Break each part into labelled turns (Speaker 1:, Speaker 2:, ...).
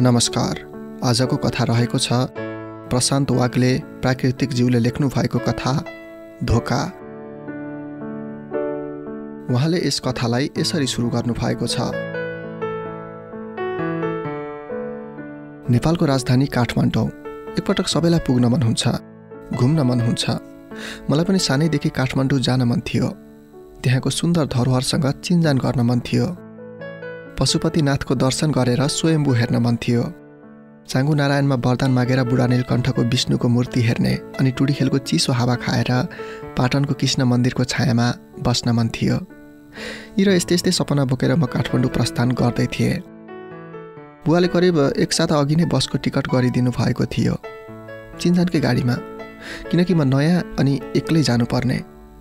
Speaker 1: नमस्कार। आजको कथा रहेको छ प्रशान्त वाग्ले प्राकृतिक जीवले लेख्नु भएको कथा धोका। उहाँले यस कथालाई यसरी सुरु गर्नु भएको छ। नेपालको राजधानी काठमाडौँ एकपटक सबैलाई पुग्न मन हुन्छ, घुम्न मन हुन्छ। मलाई पनि सानैदेखि काठमाडौँ जान मन थियो। त्यहाँको सुन्दर धरोहरसँग चिनजान गर्न मन थियो। पशुपतिनाथको दर्शन गरेर स्वयम्भू हेर्न मन थियो। चाङ्गु नारायणमा वरदान मागेर बुढा नीलकण्ठको विष्णुको मूर्ति हेर्ने अनि टुडीखेलको चिसो हावा खाएर पाटनको कृष्ण मन्दिरको छायामा बस्न मन थियो। यी र यस्तै यस्तै सपना बोकेर म काठमाडौँ प्रस्थान गर्दै थिएँ। बुवाले करिब एक साता अघि नै बसको टिकट गरिदिनु भएको थियो, चिनजानकै गाडीमा। किनकि म नयाँ अनि एक्लै जानुपर्ने।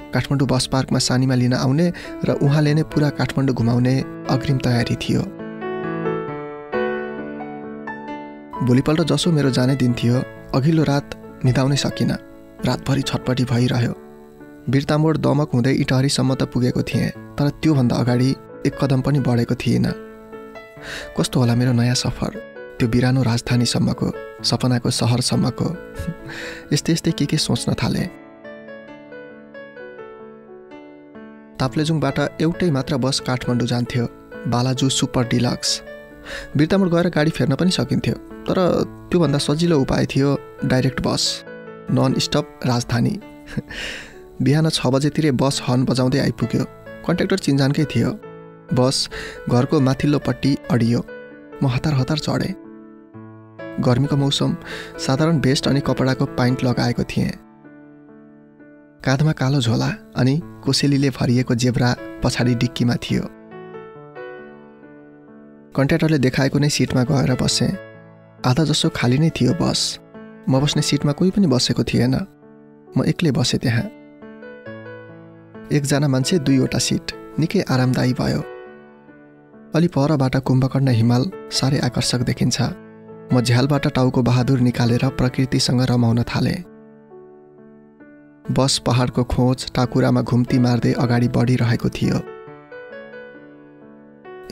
Speaker 1: काठमाडौँ बस पार्कमा सानीमा लिन आउने र उहाँले नै पुरा काठमाडौँ घुमाउने अग्रिम तयारी थियो। भोलिपल्ट जसो मेरो जाने दिन थियो, अघिल्लो रात निदाउनै सकिनँ। रातभरि छटपटी भइरह्यो। बिर्तामोड दमक हुँदै इटहरीसम्म त पुगेको थिएँ, तर त्योभन्दा अगाडि एक कदम पनि बढेको थिएन। कस्तो होला मेरो नयाँ सफर, त्यो बिरानो राजधानीसम्मको, सपनाको सहरसम्मको। यस्तै यस्तै के सोच्न थालेँ। ताप्लेजुङबाट एउटै मात्र बस काठमाडौँ जान्थ्यो, बालाजु सुपर डिलक्स। बिर्तामोड गएर गाडी फेर्न पनि सकिन्थ्यो, तर त्योभन्दा सजिलो उपाय थियो डाइरेक्ट बस, नन स्टप राजधानी। बिहान 6 बजेतिरै बस हर्न बजाउँदै आइपुग्यो। कन्ट्याक्टर चिनजानकै थियो। बस घरको माथिल्लोपट्टि अडियो। म हतार हतार चढेँ। गर्मीको मौसम, साधारण भेस्ट अनि कपडाको पाइन्ट लगाएको थिएँ। काँधमा कालो झोला अनि कोसेलीले भरिएको जेब्रा पछाडि डिक्कीमा थियो। कन्ट्याक्टरले देखाएको नै सिटमा गएर बसेँ। आधा जसो खाली नै थियो बस। म बस्ने सिटमा कोही पनि बसेको थिएन। म एक्लै बसेँ त्यहाँ। एकजना मान्छे 2वटा सिट, निकै आरामदायी भयो। अलि परबाट कुम्भकर्ण हिमाल साह्रै आकर्षक देखिन्छ। म झ्यालबाट टाउको बहादुर निकालेर प्रकृतिसँग रमाउन थालेँ। बस पहाडको खोज टाकुरामा घुम्ती मार्दै अगाडि बढिरहेको थियो।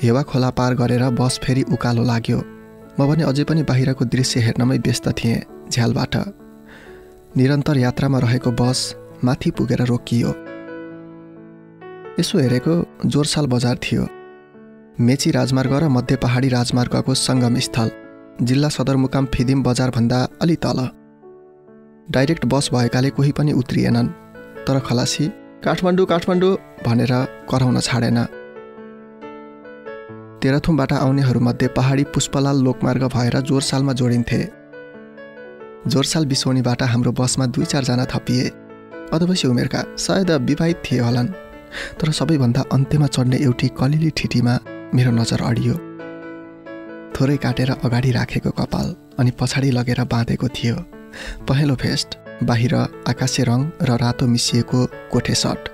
Speaker 1: हेवा खोला पार गरेर बस फेरि उकालो लाग्यो। म भने अझै पनि बाहिरको दृश्य हेर्नमै व्यस्त थिएँ। झ्यालबाट निरन्तर यात्रामा रहेको बस माथि पुगेर रोकियो। यसो हेरेको जोरसाल बजार थियो। मेची राजमार्ग र मध्य पहाडी राजमार्गको सङ्गम स्थल। जिल्ला सदरमुकाम फिदिम बजारभन्दा अलि तल। डाइरेक्ट बस भएकाले कोही पनि उत्रिएनन्, तर खलासी काठमाडौँ काठमाडौँ भनेर कराउन छाडेन। तेह्रथुमबाट आउनेहरूमध्ये पहाडी पुष्पलाल लोकमार्ग भएर जोरसालमा जोडिन्थे। जोरसाल बिसौनीबाट हाम्रो बसमा 2-4 जना थपिए। अधबसी उमेरका, सायद विवाहित थिए होलान्। तर सबैभन्दा अन्त्यमा चढ्ने एउटी कलिली ठिटीमा मेरो नजर अडियो। थोरै काटेर अगाडि राखेको कपाल अनि पछाडि लगेर बाँधेको थियो। पहेँलो भेस्ट, बाहिर आकाशे रङ र रातो मिसिएको कोठे सर्ट।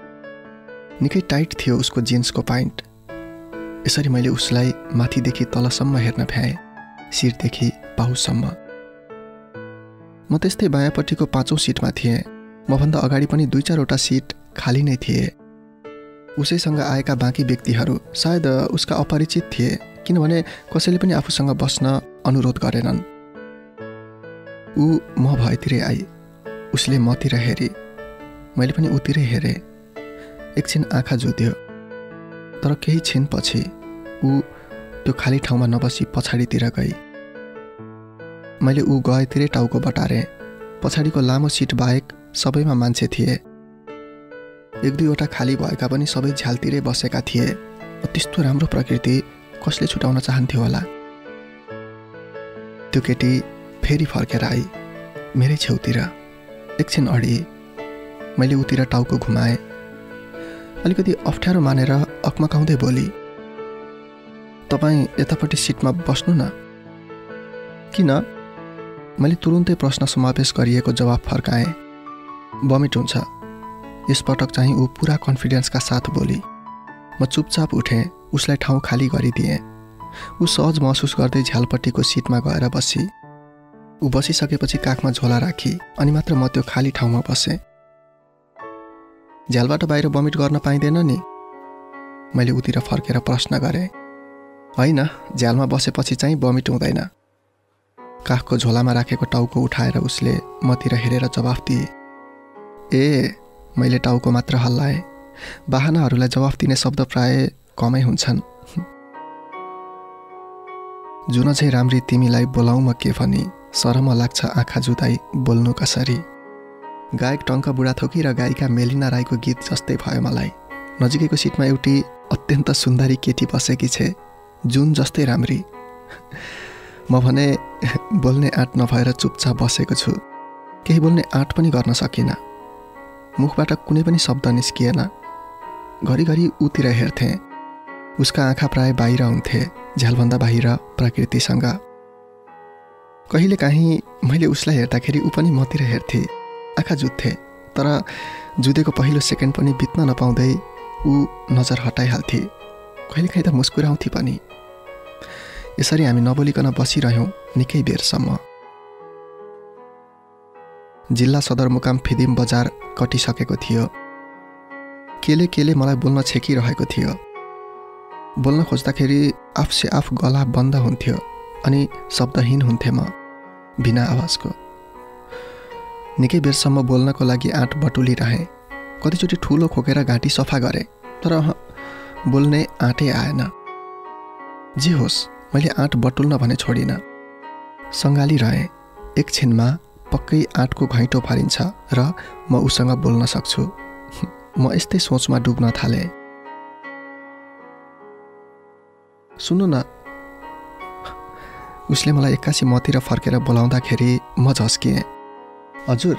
Speaker 1: निकै टाइट थियो उसको जिन्सको पाइन्ट। यसरी मैले उसलाई माथिदेखि तलसम्म हेर्न भ्याएँ, शिरदेखि पाहुसम्म। म त्यस्तै बायाँपट्टिको 5औं सिटमा थिएँ। मभन्दा अगाडि पनि 2-4वटा सिट खाली नै थिए। उसैसँग आएका बाँकी व्यक्तिहरू सायद उसका अपरिचित थिए, किनभने कसैले पनि आफूसँग बस्न अनुरोध गरेनन्। ऊ म भएतिरै आई। उसले मतिर हेरी, मैले पनि उतिरै हेरेँ। एकछिन आँखा जुध्यो, तर केही छिनपछि ऊ त्यो खाली ठाउँमा नबसी पछाडितिर गई। मैले ऊ गएतिरै टाउको बटारेँ। पछाडिको लामो सिट बाहेक सबैमा मान्छे थिए। 1-2वटा खाली भएका पनि सबै झ्यालतिरै बसेका थिए। त्यस्तो राम्रो प्रकृति कसले छुटाउन चाहन्थ्यो होला। त्यो केटी फेरि फर्केर आई मेरै छेउतिर। एकछिन अडी। मैले उतिर टाउको घुमाएँ। अलिकति अप्ठ्यारो मानेर अकमकाउँदै बोली, तपाईँ यतापट्टि सिटमा बस्नु न। किन? मैले तुरुन्तै प्रश्न समावेश गरिएको जवाफ फर्काएँ। बमिट हुन्छ। यसपटक चाहिँ ऊ पुरा कन्फिडेन्सका साथ बोली। म चुपचाप उठेँ, उसलाई ठाउँ खाली गरिदिएँ। ऊ सहज महसुस गर्दै झ्यालपट्टिको सिटमा गएर बसी। ऊ बसिसकेपछि काखमा झोला राखी अनि मात्र म त्यो खाली ठाउँमा बसेँ। झ्यालबाट बाहिर बमिट गर्न पाइँदैन नि? मैले उतिर फर्केर प्रश्न गरेँ। होइन, झ्यालमा बसेपछि चाहिँ बमिट हुँदैन। काखको झोलामा राखेको टाउको उठाएर उसले मतिर हेरेर जवाफ दिए। ए, मैले टाउको मात्र हल्लाएँ। बाहनाहरूलाई जवाफ दिने शब्द प्राय कमै हुन्छन्। जुन चाहिँ राम्री तिमीलाई बोलाउँ म के भनी, शरम लाग्छ आँखा जुदाई बोल्नु कसरी। गायक टङ्क बुढाथोकी र गायिका मेलिना राईको गीत जस्तै भयो मलाई। नजिकैको सिटमा एउटी अत्यन्त सुन्दरी केटी बसेकी छे, जुन जस्तै राम्री। म भने बोल्ने आँट नभएर चुपचाप बसेको छु। केही बोल्ने आँट पनि गर्न सकिनँ। मुखबाट कुनै पनि शब्द निस्किएन। घरिघरि उतिर हेर्थेँ। उसका आँखा प्राय बाहिर हुन्थे, झ्यालभन्दा बाहिर प्रकृतिसँग। कहिलेकाहीँ मैले उसलाई हेर्दाखेरि ऊ पनि मतिर हेर्थे, आँखा जुत्थे। तर जुधेको पहिलो सेकेन्ड पनि बित्न नपाउँदै ऊ नजर हटाइहाल्थे। कहिलेकाहीँ त मुस्कुराउँथे पनि। यसरी हामी नबोलिकन बसिरह्यौँ निकै बेरसम्म। जिल्ला सदरमुकाम फिदिम बजार कटिसकेको थियो। केले मलाई बोल्न छेकिरहेको थियो। बोल्न खोज्दाखेरि आफसे आफ गला बन्द हुन्थ्यो अनि शब्दहीन हुन्थे म, बिना आवाजको। निकै बेरसम्म बोल्नको लागि आँट बटुलिरहेँ। कतिचोटि ठुलो खोकेर घाँटी सफा गरेँ, तर बोल्ने आँटै आएन। जे होस्, मैले आँट बटुल्न भने छोडिनँ। सङ्गाली रहेँ। एकछिनमा पक्कै आँटको घैँटो फरिन्छ र म उसँग बोल्न सक्छु। म यस्तै सोचमा डुब्न थालेँ। सुन्नु न, उसले मलाई एक्कासी मतिर फर्केर बोलाउँदाखेरि म झस्किएँ। हजुर,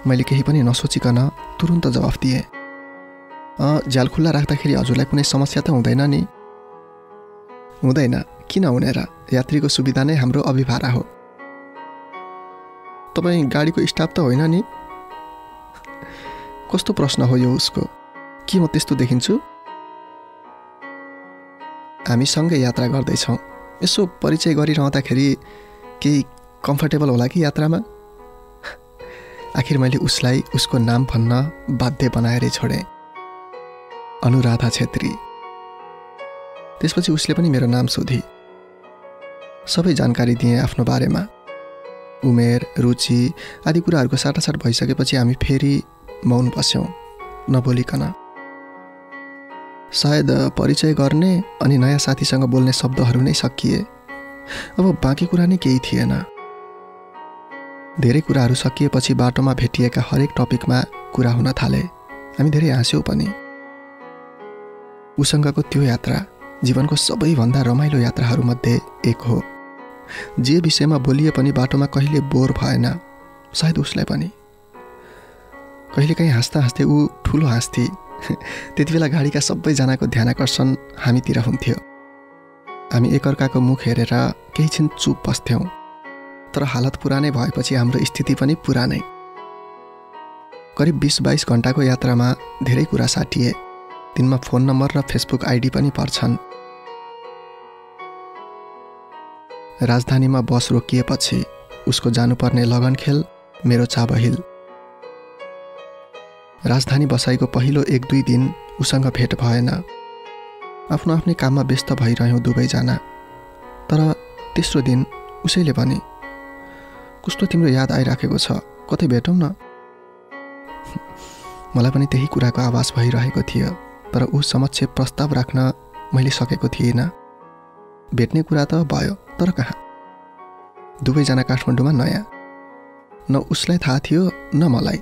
Speaker 1: मैले केही पनि नसोचिकन तुरुन्त जवाफ दिएँ। झ्याल खुल्ला राख्दाखेरि हजुरलाई कुनै समस्या त हुँदैन नि? हुँदैन, किन हुने र? यात्रीको सुविधा नै हाम्रो अभिभारा हो। तपाईँ गाडीको स्टाफ त होइन नि? कस्तो प्रश्न हो यो उसको? के म त्यस्तो देखिन्छु? हामी सँगै यात्रा गर्दैछौँ। यसो परिचय गरिरहँदाखेरि केही कम्फर्टेबल होला कि यात्रामा? आखिर मैले उसलाई उसको नाम भन्न बाध्य बनाएरै छोडेँ। अनुराधा छेत्री। त्यसपछि उसले पनि मेरो नाम सोधी। सबै जानकारी दिएँ आफ्नो बारेमा। उमेर, रुचि आदि कुराहरूको साटासाट भइसकेपछि हामी फेरि मौन बस्यौँ, नबोलिकन। सायद परिचय गर्ने अनि नयाँ साथीसँग बोल्ने शब्दहरू नै सकिए। अब बाँकी कुरा नै केही थिएन। धेरै कुराहरू सकिएपछि बाटोमा भेटिएका हरेक टपिकमा कुरा हुन थाले। हामी धेरै हाँस्यौँ पनि। उसँगको त्यो यात्रा जीवनको सबैभन्दा रमाइलो यात्राहरूमध्ये एक हो। जे विषयमा बोलिए पनि बाटोमा कहिले बोर भएन, सायद उसलाई पनि। कहिलेकाहीँ हाँस्दा हाँस्दै ऊ ठुलो हाँस्थी। त्यति बेला गाडीका सबैजनाको ध्यानाकर्षण हामीतिर हुन्थ्यो। हामी एकअर्काको मुख हेरेर केही छिन चुप बस्थ्यौँ। तर हालत पुरानै भएपछि हाम्रो स्थिति पनि पुरानै। करिब 20-22 घन्टाको यात्रामा धेरै कुरा साटिए। तिनमा फोन नम्बर र फेसबुक आइडी पनि पर्छन्। राजधानीमा बस रोकिएपछि उसको जानुपर्ने लगनखेल, मेरो चाबहिल। राजधानी बसाइको पहिलो 1-2 दिन उसँग भेट भएन। आफ्नो आफ्नै काममा व्यस्त भइरह्यौँ दुवैजना। तर तेस्रो दिन उसैले भने, कस्तो तिम्रो याद आइराखेको छ, कतै भेटौँ न? मलाई पनि त्यही कुराको आवाज भइरहेको थियो, तर ऊ समक्ष प्रस्ताव राख्न मैले सकेको थिइनँ। भेट्ने कुरा त भयो, तर कहाँ? दुवैजना काठमाडौँमा नयाँ। न उसलाई थाहा थियो न मलाई।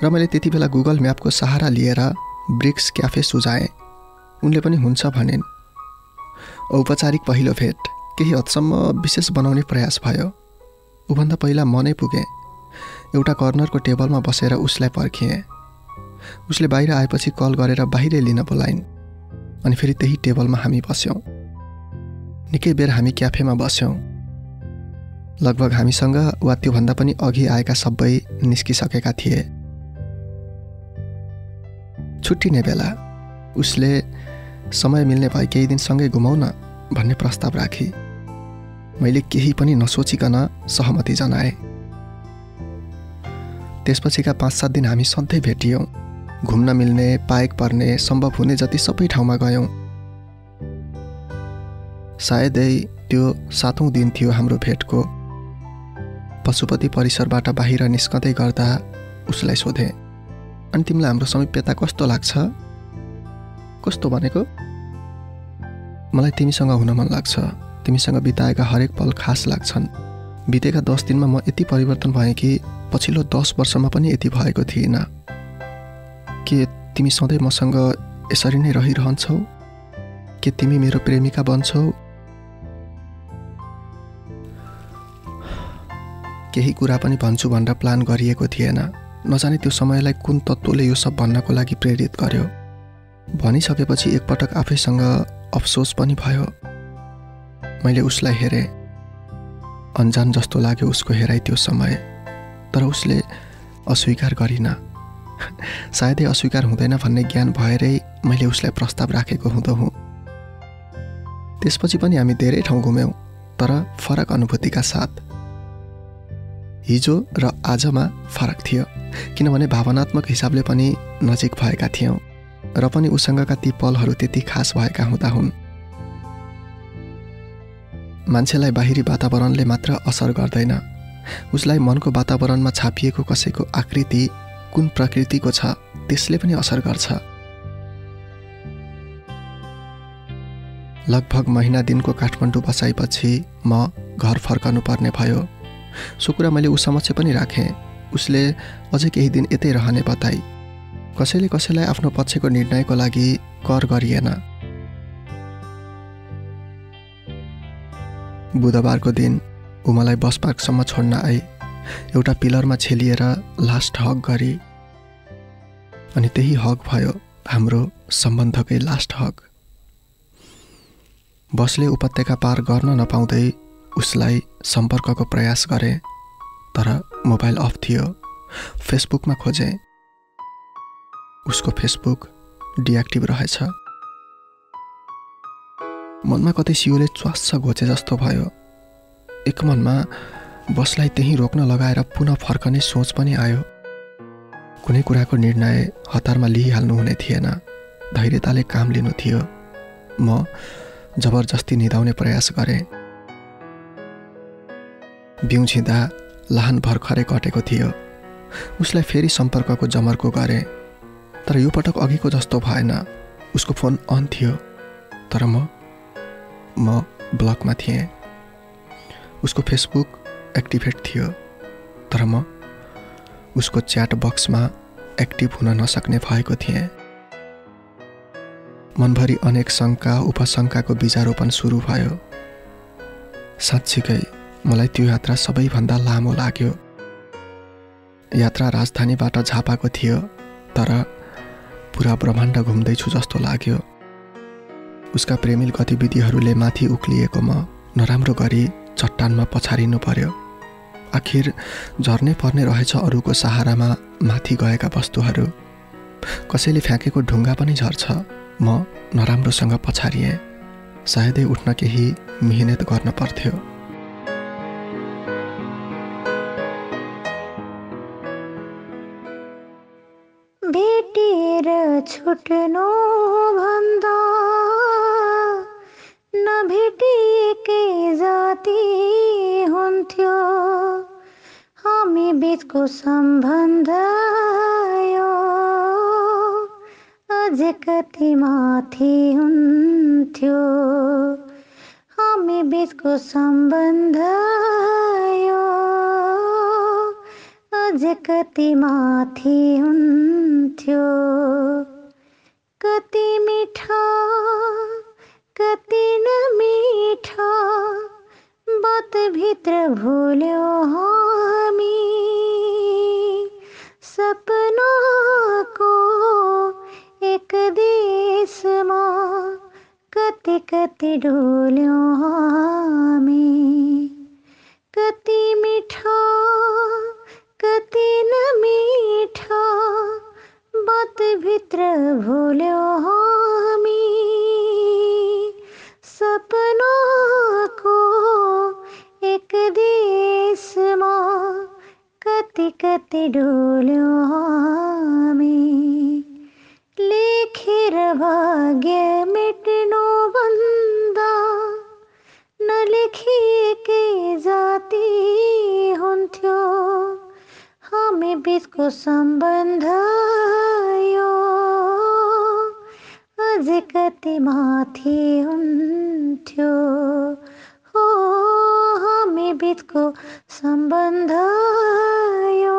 Speaker 1: र मैले त्यति बेला गुगल म्यापको सहारा लिएर ब्रिक्स क्याफे सुझाएँ। उनले पनि हुन्छ भनिन्। औपचारिक पहिलो भेट केही हदसम्म विशेष बनाउने प्रयास भयो। ऊभन्दा पहिला म नै पुगेँ। एउटा कर्नरको टेबलमा बसेर उसलाई पर्खिएँ। उसले बाहिर आएपछि कल गरेर बाहिरै लिन बोलाइन्। अनि फेरि त्यही टेबलमा हामी बस्यौँ। निकै बेर हामी क्याफेमा बस्यौँ। लगभग हामीसँग वा त्योभन्दा पनि अघि आएका सबै निस्किसकेका थिए। छुट्टिने बेला उसले समय मिल्ने भए केही दिन सँगै घुमाउँ न भन्ने प्रस्ताव राखी। मैले केही पनि नसोचिकन सहमति जनाएँ। त्यसपछिका 5-7 दिन हामी सधैँ भेटियौँ। घुम्न मिल्ने, पाएक पर्ने, सम्भव हुने जति सबै ठाउँमा गयौँ। सायदै त्यो 7औं दिन थियो हाम्रो भेटको। पशुपति परिसरबाट बाहिर निस्कँदै गर्दा उसलाई सोधेँ, अनि तिमीलाई हाम्रो समीप्यता कस्तो लाग्छ? कस्तो भनेको? मलाई तिमीसँग हुन मन लाग्छ। तिमीसँग बिताएका हरेक पल खास लाग्छन्। बितेका 10 दिनमा म यति परिवर्तन भएँ कि पछिल्लो 10 वर्षमा पनि यति भएको थिएन। के तिमी सधैँ मसँग यसरी नै रहिरहन्छौ? के तिमी मेरो प्रेमिका बन्छौ? केही कुरा पनि भन्छु भनेर प्लान गरिएको थिएन। नजाने त्यो समयलाई कुन तत्त्वले यो सब भन्नको लागि प्रेरित गर्यो। भनिसकेपछि एकपटक आफैसँग अफसोस पनि भयो। मैले उसलाई हेरेँ। अन्जान जस्तो लाग्यो उसको हेराइ त्यो समय। तर उसले अस्वीकार गरिन। सायदै अस्वीकार हुँदैन भन्ने ज्ञान भएरै मैले उसलाई प्रस्ताव राखेको हुँ। त्यसपछि पनि हामी धेरै ठाउँ घुम्यौँ, तर फरक अनुभूतिका साथ। हिजो र आजमा फरक थियो, किनभने भावनात्मक हिसाबले पनि नजिक भएका थियौँ र पनि उसँगका ती पलहरू त्यति खास भएका हुँदा हुन्। मान्छेलाई बाहिरी वातावरणले मात्र असर गर्दैन, उसलाई मनको वातावरणमा छापिएको कसैको आकृति कुन प्रकृतिको छ त्यसले पनि असर गर्छ। लगभग महिना दिनको काठमाडौँ बसाइपछि म घर फर्कनु पर्ने भयो। सो कुरा मैले उसमक्ष पनि राखेँ। उसले अझै केही दिन यतै रहने बताई। कसैले कसैलाई आफ्नो पक्षको निर्णयको लागि कर गरिएन। बुधबारको दिन ऊ मलाई बस पार्कसम्म छोड्न आई। एउटा पिलरमा छेलिएर लास्ट हग गरी, अनि त्यही हग भयो हाम्रो सम्बन्धकै लास्ट हग। बसले उपत्यका पार गर्न नपाउँदै उसलाई सम्पर्कको प्रयास गरेँ, तर मोबाइल अफ थियो। फेसबुकमा खोजेँ, उसको फेसबुक डिएक्टिभ रहेछ। मनमा कतै सियोले च्वास्स घोचे जस्तो भयो। एक मनमा बसलाई त्यहीँ रोक्न लगाएर पुनः फर्कने सोच पनि आयो। कुनै कुराको निर्णय हतारमा लिइहाल्नु हुने थिएन, धैर्यताले काम लिनु थियो। म जबरजस्ती निदाउने प्रयास गरेँ। बिउझिँदा लाहान भर्खरै कटेको थियो। उसलाई फेरि सम्पर्कको जमर्को गरेँ, तर यो पटक अघिको जस्तो भएन। उसको फोन अन थियो, तर म ब्लकमा थिएँ। उसको फेसबुक एक्टिभेट थियो, तर म उसको च्याट बक्समा एक्टिभ हुन नसक्ने भएको थिएँ। मनभरि अनेक शङ्का उपशङ्काको बीजारोपण सुरु भयो। साँच्चीकै मलाई त्यो यात्रा सबैभन्दा लामो लाग्यो। यात्रा राजधानीबाट झापाको थियो, तर पुरा ब्रह्माण्ड घुम्दैछु जस्तो लाग्यो। उसका प्रेमिल गतिविधिहरूले माथि उक्लिएको म नराम्रो गरी चट्टानमा पछारिनु पर्यो। आखिर झर्नै पर्ने रहेछ अरूको सहारामा माथि गएका वस्तुहरू। कसैले फ्याँकेको ढुङ्गा पनि झर्छ। म नराम्रोसँग पछारिएँ। सायदै उठ्न केही मिहिनेत गर्न पर्थ्यो।
Speaker 2: भेटेर छुट्नु भन्दा नभेटिएकै जाति हुन्थ्यो हामी बीचको सम्बन्ध यो अझै कति माथि हुन्थ्यो हामी बीचको सम्बन्ध यो अझै कति माथि हुन्थ्यो कति मिठा कति नमिठा बातभित्र भुल्यो हामी सपनाको एक देशमा कति कति डोल्यो हामी कति मिठा कति नमिठा बातभित्र भुल्यो हामी सपनाको एक देशमा कति कति डोल्यो हामी लेखेर भाग्य मेट्नु भन्दा नलेखिएकै जाति हो हुन्थ्यो हामी बीचको सम्बन्ध यो अझै कति माथि हुन्थ्यो हो हामी बीचको सम्बन्ध यो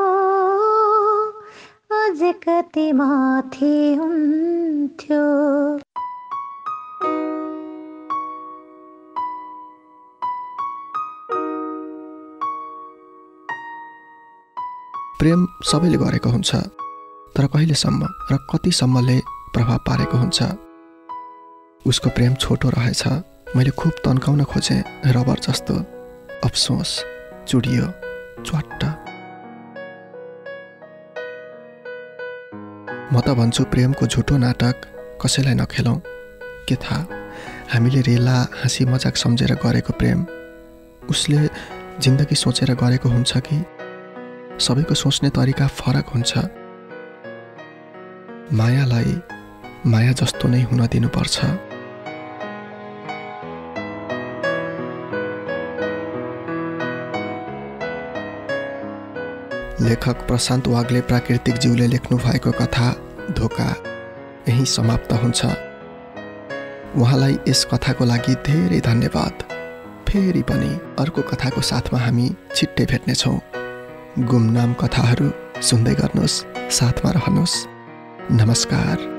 Speaker 2: अझै कति माथि हुन्थ्यो।
Speaker 1: प्रेम सबैले गरेको हुन्छ, तर कहिलेसम्म र कतिसम्मले प्रभाव पारेको हुन्छ। उसको प्रेम छोटो रहेछ, मैले खुब तन्काउन खोजेँ, रबर जस्तो, अफसोस, चुडियो, च्वाट्ट। म त भन्छु प्रेमको झुटो नाटक कसैलाई नखेलौँ। के थाहा, हामीले रेला हाँसी मजाक सम्झेर गरेको प्रेम उसले जिन्दगी सोचेर गरेको हुन्छ कि सबैको सोच्ने तरिका फरक हुन्छ। मायालाई माया जस्तो नै हुन दिनुपर्छ। लेखक प्रशान्त वाग्ले प्राकृतिक जीवले लेख्नु भएको कथा धोका यही समाप्त हुन्छ। उहाँलाई यस कथाको लागि धेरै धन्यवाद। फेरि पनि अर्को कथाको साथमा हामी छिट्टै भेट्नेछौँ। गुमनाम कथाहरू सुन्दै गर्नुहोस्, साथमा रहनुहोस्। नमस्कार।